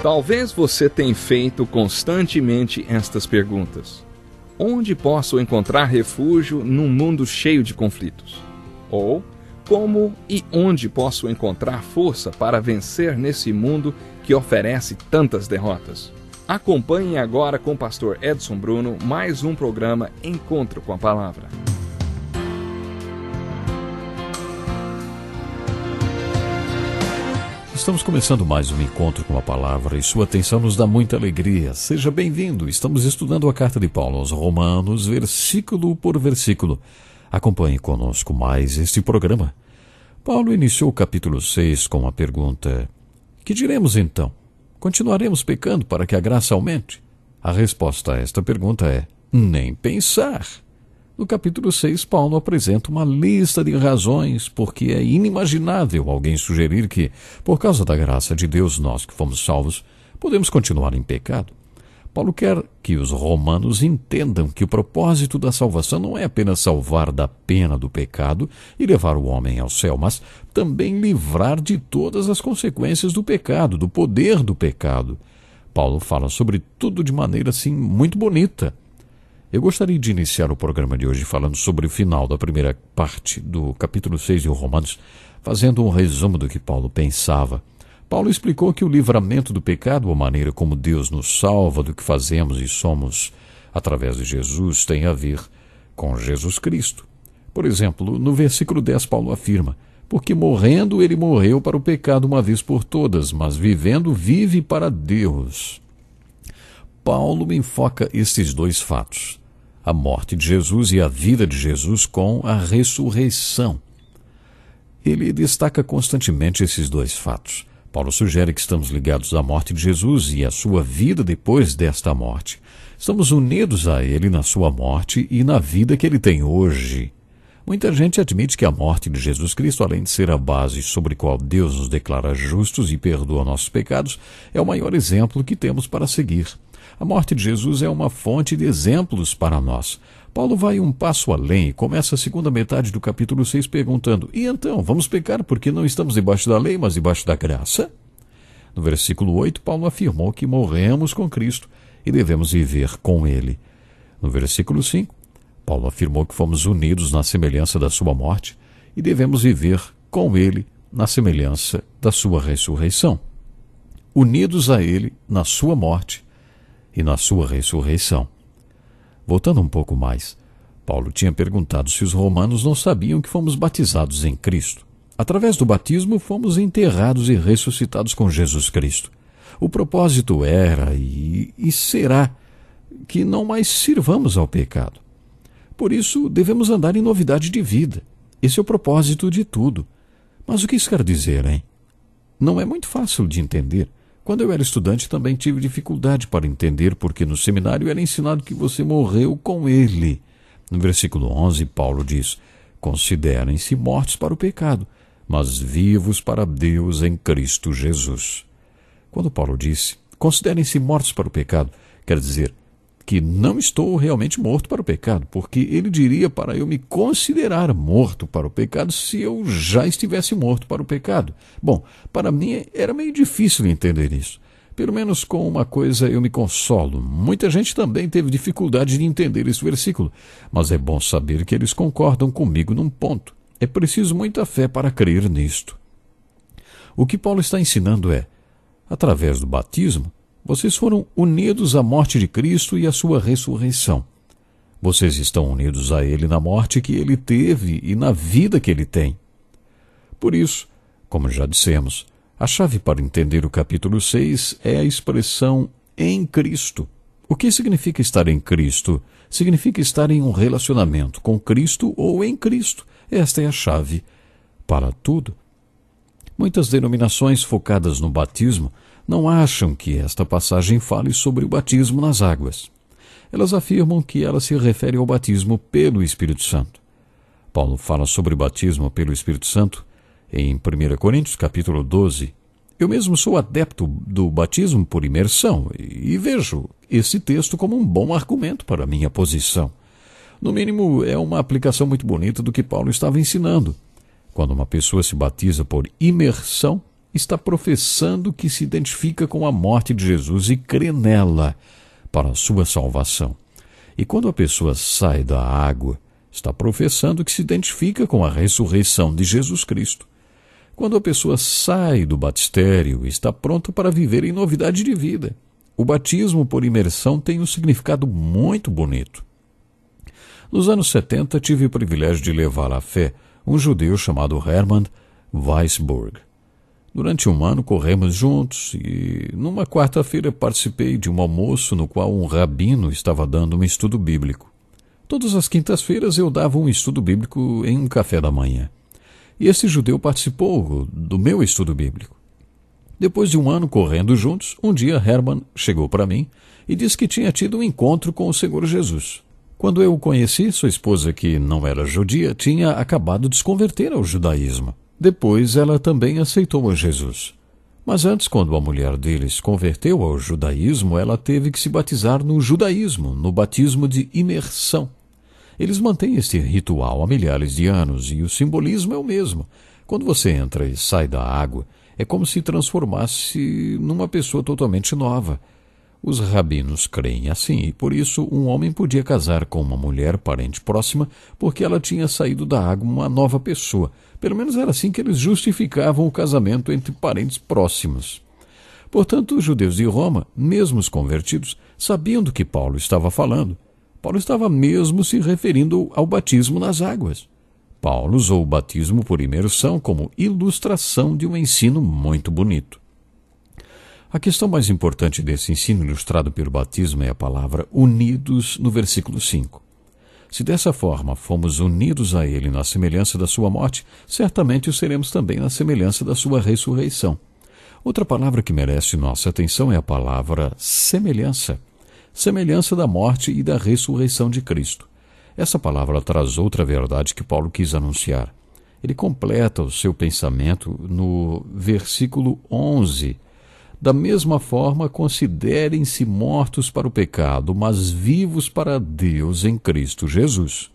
Talvez você tenha feito constantemente estas perguntas. Onde posso encontrar refúgio num mundo cheio de conflitos? Ou, como e onde posso encontrar força para vencer nesse mundo que oferece tantas derrotas? Acompanhe agora com o pastor Edson Bruno mais um programa Encontro com a Palavra. Estamos começando mais um Encontro com a Palavra e sua atenção nos dá muita alegria. Seja bem-vindo. Estamos estudando a carta de Paulo aos Romanos, versículo por versículo. Acompanhe conosco mais este programa. Paulo iniciou o capítulo 6 com a pergunta: que diremos então? Continuaremos pecando para que a graça aumente? A resposta a esta pergunta é: nem pensar. No capítulo 6, Paulo apresenta uma lista de razões porque é inimaginável alguém sugerir que, por causa da graça de Deus, nós que fomos salvos, podemos continuar em pecado. Paulo quer que os romanos entendam que o propósito da salvação não é apenas salvar da pena do pecado e levar o homem ao céu, mas também livrar de todas as consequências do pecado, do poder do pecado. Paulo fala sobre tudo de maneira assim muito bonita. Eu gostaria de iniciar o programa de hoje falando sobre o final da primeira parte do capítulo 6 de Romanos, fazendo um resumo do que Paulo pensava. Paulo explicou que o livramento do pecado, a maneira como Deus nos salva do que fazemos e somos através de Jesus, tem a ver com Jesus Cristo. Por exemplo, no versículo 10, Paulo afirma: porque morrendo ele morreu para o pecado uma vez por todas, mas vivendo vive para Deus. Paulo enfoca estes dois fatos: a morte de Jesus e a vida de Jesus com a ressurreição. Ele destaca constantemente esses dois fatos. Paulo sugere que estamos ligados à morte de Jesus e à sua vida depois desta morte. Estamos unidos a ele na sua morte e na vida que ele tem hoje. Muita gente admite que a morte de Jesus Cristo, além de ser a base sobre a qual Deus nos declara justos e perdoa nossos pecados, é o maior exemplo que temos para seguir. A morte de Jesus é uma fonte de exemplos para nós. Paulo vai um passo além e começa a segunda metade do capítulo 6 perguntando: e então, vamos pecar porque não estamos debaixo da lei, mas debaixo da graça? No versículo 8, Paulo afirmou que morremos com Cristo e devemos viver com Ele. No versículo 5, Paulo afirmou que fomos unidos na semelhança da sua morte e devemos viver com Ele na semelhança da sua ressurreição. Unidos a Ele na sua morte e na sua ressurreição. Voltando um pouco mais, Paulo tinha perguntado se os romanos não sabiam que fomos batizados em Cristo. Através do batismo, fomos enterrados e ressuscitados com Jesus Cristo. O propósito era e será que não mais sirvamos ao pecado. Por isso, devemos andar em novidade de vida. Esse é o propósito de tudo. Mas o que isso quer dizer, hein? Não é muito fácil de entender. Quando eu era estudante, também tive dificuldade para entender, porque no seminário era ensinado que você morreu com ele. No versículo 11, Paulo diz: considerem-se mortos para o pecado, mas vivos para Deus em Cristo Jesus. Quando Paulo disse: considerem-se mortos para o pecado, quer dizer que não estou realmente morto para o pecado, porque ele diria para eu me considerar morto para o pecado se eu já estivesse morto para o pecado. Bom, para mim era meio difícil entender isso. Pelo menos com uma coisa eu me consolo. Muita gente também teve dificuldade de entender esse versículo, mas é bom saber que eles concordam comigo num ponto. É preciso muita fé para crer nisto. O que Paulo está ensinando é: através do batismo, vocês foram unidos à morte de Cristo e à sua ressurreição. Vocês estão unidos a Ele na morte que Ele teve e na vida que Ele tem. Por isso, como já dissemos, a chave para entender o capítulo 6 é a expressão em Cristo. O que significa estar em Cristo? Significa estar em um relacionamento com Cristo ou em Cristo. Esta é a chave para tudo. Muitas denominações focadas no batismo não acham que esta passagem fale sobre o batismo nas águas. Elas afirmam que ela se refere ao batismo pelo Espírito Santo. Paulo fala sobre o batismo pelo Espírito Santo em 1 Coríntios, capítulo 12. Eu mesmo sou adepto do batismo por imersão e vejo esse texto como um bom argumento para a minha posição. No mínimo, é uma aplicação muito bonita do que Paulo estava ensinando. Quando uma pessoa se batiza por imersão, está professando que se identifica com a morte de Jesus e crê nela para a sua salvação. E quando a pessoa sai da água, está professando que se identifica com a ressurreição de Jesus Cristo. Quando a pessoa sai do batistério, está pronta para viver em novidade de vida. O batismo por imersão tem um significado muito bonito. Nos anos 70, tive o privilégio de levar à fé um judeu chamado Hermann Weisburg. Durante um ano corremos juntos e, numa quarta-feira, participei de um almoço no qual um rabino estava dando um estudo bíblico. Todas as quintas-feiras eu dava um estudo bíblico em um café da manhã. E esse judeu participou do meu estudo bíblico. Depois de um ano correndo juntos, um dia Hermann chegou para mim e disse que tinha tido um encontro com o Senhor Jesus. Quando eu o conheci, sua esposa, que não era judia, tinha acabado de se converter ao judaísmo. Depois ela também aceitou a Jesus. Mas antes, quando a mulher dele se converteu ao judaísmo, ela teve que se batizar no judaísmo, no batismo de imersão. Eles mantêm este ritual há milhares de anos e o simbolismo é o mesmo. Quando você entra e sai da água, é como se transformasse numa pessoa totalmente nova. Os rabinos creem assim e por isso um homem podia casar com uma mulher parente próxima porque ela tinha saído da água uma nova pessoa. Pelo menos era assim que eles justificavam o casamento entre parentes próximos. Portanto, os judeus de Roma, mesmo os convertidos, sabiam do que Paulo estava falando. Paulo estava mesmo se referindo ao batismo nas águas. Paulo usou o batismo por imersão como ilustração de um ensino muito bonito. A questão mais importante desse ensino ilustrado pelo batismo é a palavra unidos no versículo 5. Se dessa forma fomos unidos a ele na semelhança da sua morte, certamente o seremos também na semelhança da sua ressurreição. Outra palavra que merece nossa atenção é a palavra semelhança. Semelhança da morte e da ressurreição de Cristo. Essa palavra traz outra verdade que Paulo quis anunciar. Ele completa o seu pensamento no versículo 11. Da mesma forma, considerem-se mortos para o pecado, mas vivos para Deus em Cristo Jesus.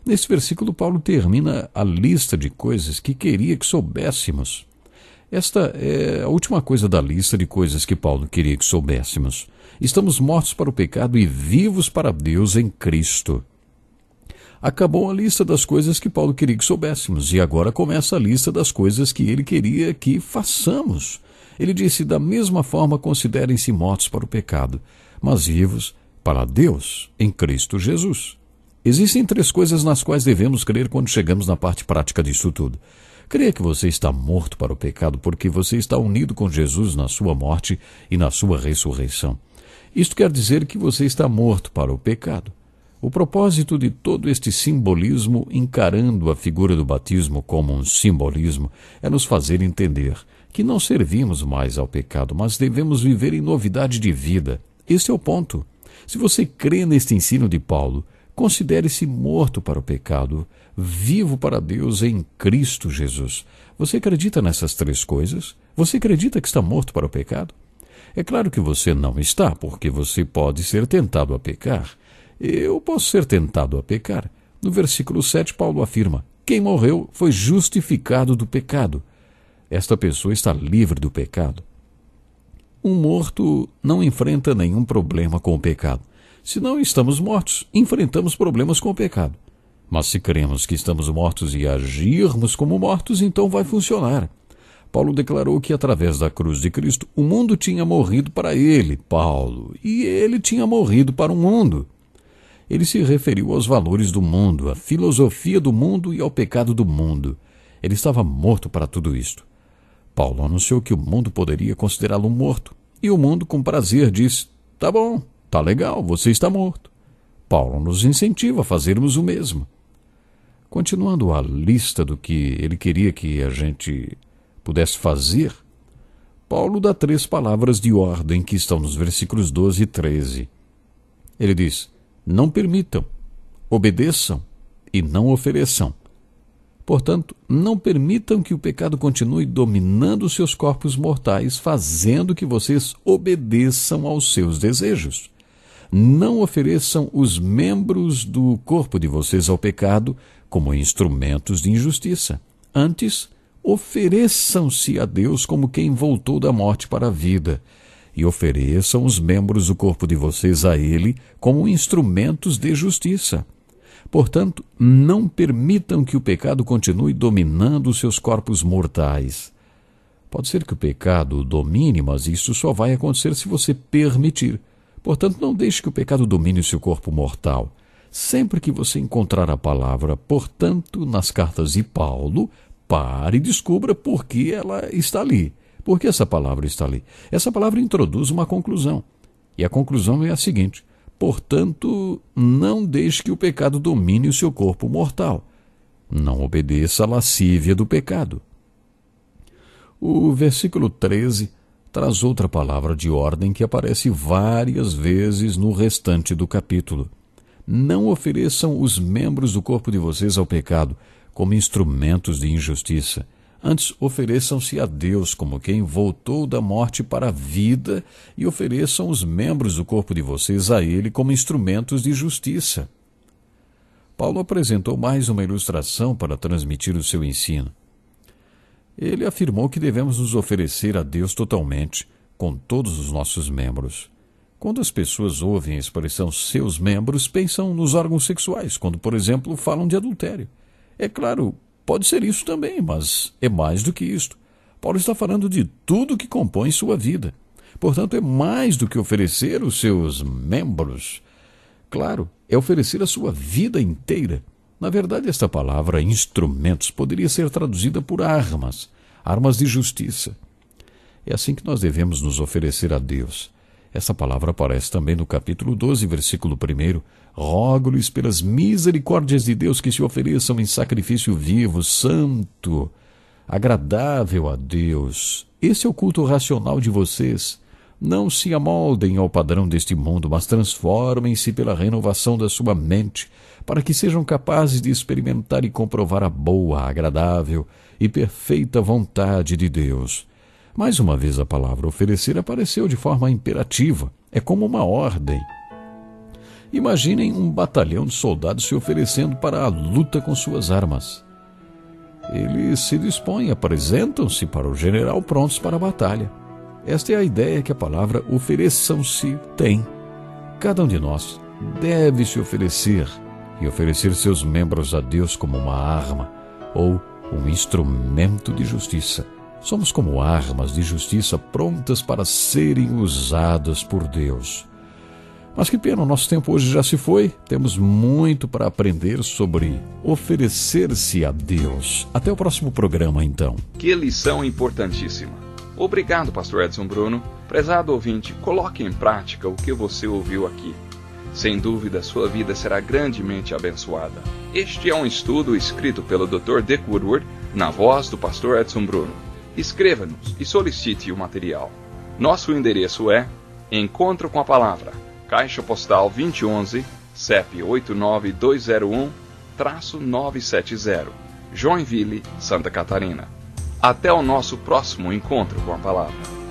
Nesse versículo, Paulo termina a lista de coisas que queria que soubéssemos. Esta é a última coisa da lista de coisas que Paulo queria que soubéssemos. Estamos mortos para o pecado e vivos para Deus em Cristo. Acabou a lista das coisas que Paulo queria que soubéssemos, e agora começa a lista das coisas que ele queria que façamos. Ele disse, da mesma forma considerem-se mortos para o pecado, mas vivos para Deus em Cristo Jesus. Existem 3 coisas nas quais devemos crer quando chegamos na parte prática disso tudo. Creia que você está morto para o pecado porque você está unido com Jesus na sua morte e na sua ressurreição. Isto quer dizer que você está morto para o pecado. O propósito de todo este simbolismo, encarando a figura do batismo como um simbolismo, é nos fazer entender que não servimos mais ao pecado, mas devemos viver em novidade de vida. Este é o ponto. Se você crê neste ensino de Paulo, considere-se morto para o pecado, vivo para Deus em Cristo Jesus. Você acredita nessas 3 coisas? Você acredita que está morto para o pecado? É claro que você não está, porque você pode ser tentado a pecar. Eu posso ser tentado a pecar. No versículo 7, Paulo afirma, quem morreu foi justificado do pecado. Esta pessoa está livre do pecado. Um morto não enfrenta nenhum problema com o pecado. Se não estamos mortos, enfrentamos problemas com o pecado. Mas se cremos que estamos mortos e agirmos como mortos, então vai funcionar. Paulo declarou que através da cruz de Cristo, o mundo tinha morrido para ele, Paulo, e ele tinha morrido para o mundo. Ele se referiu aos valores do mundo, à filosofia do mundo e ao pecado do mundo. Ele estava morto para tudo isto. Paulo anunciou que o mundo poderia considerá-lo morto, e o mundo com prazer disse, tá bom, tá legal, você está morto. Paulo nos incentiva a fazermos o mesmo. Continuando a lista do que ele queria que a gente pudesse fazer, Paulo dá 3 palavras de ordem que estão nos versículos 12 e 13. Ele diz, não permitam, obedeçam e não ofereçam. Portanto, não permitam que o pecado continue dominando seus corpos mortais, fazendo que vocês obedeçam aos seus desejos. Não ofereçam os membros do corpo de vocês ao pecado como instrumentos de injustiça. Antes, ofereçam-se a Deus como quem voltou da morte para a vida, e ofereçam os membros do corpo de vocês a Ele como instrumentos de justiça. Portanto, não permitam que o pecado continue dominando os seus corpos mortais. Pode ser que o pecado o domine, mas isso só vai acontecer se você permitir. Portanto, não deixe que o pecado domine o seu corpo mortal. Sempre que você encontrar a palavra, portanto, nas cartas de Paulo, pare e descubra por que ela está ali. Por que essa palavra está ali? Essa palavra introduz uma conclusão. E a conclusão é a seguinte: portanto, não deixe que o pecado domine o seu corpo mortal. Não obedeça à lascívia do pecado. O versículo 13 traz outra palavra de ordem que aparece várias vezes no restante do capítulo. Não ofereçam os membros do corpo de vocês ao pecado como instrumentos de injustiça. Antes, ofereçam-se a Deus como quem voltou da morte para a vida e ofereçam os membros do corpo de vocês a Ele como instrumentos de justiça. Paulo apresentou mais uma ilustração para transmitir o seu ensino. Ele afirmou que devemos nos oferecer a Deus totalmente, com todos os nossos membros. Quando as pessoas ouvem a expressão seus membros, pensam nos órgãos sexuais, quando, por exemplo, falam de adultério. É claro, pode ser isso também, mas é mais do que isto. Paulo está falando de tudo que compõe sua vida. Portanto, é mais do que oferecer os seus membros. Claro, é oferecer a sua vida inteira. Na verdade, esta palavra, instrumentos, poderia ser traduzida por armas, armas de justiça. É assim que nós devemos nos oferecer a Deus. Essa palavra aparece também no capítulo 12, versículo 1. Rogo-lhes pelas misericórdias de Deus que se ofereçam em sacrifício vivo, santo, agradável a Deus. Esse é o culto racional de vocês. Não se amoldem ao padrão deste mundo, mas transformem-se pela renovação da sua mente, para que sejam capazes de experimentar e comprovar a boa, agradável e perfeita vontade de Deus. Mais uma vez a palavra oferecer apareceu de forma imperativa. É como uma ordem. Imaginem um batalhão de soldados se oferecendo para a luta com suas armas. Eles se dispõem, apresentam-se para o general prontos para a batalha. Esta é a ideia que a palavra ofereçam-se tem. Cada um de nós deve se oferecer e oferecer seus membros a Deus como uma arma ou um instrumento de justiça. Somos como armas de justiça prontas para serem usadas por Deus. Mas que pena, o nosso tempo hoje já se foi. Temos muito para aprender sobre oferecer-se a Deus. Até o próximo programa, então. Que lição importantíssima. Obrigado, pastor Edson Bruno. Prezado ouvinte, coloque em prática o que você ouviu aqui. Sem dúvida, sua vida será grandemente abençoada. Este é um estudo escrito pelo Dr. Dick Woodward, na voz do pastor Edson Bruno. Escreva-nos e solicite o material. Nosso endereço é Encontro com a Palavra, Caixa Postal 2011, CEP 89201-970, Joinville, Santa Catarina. Até o nosso próximo encontro com a Palavra.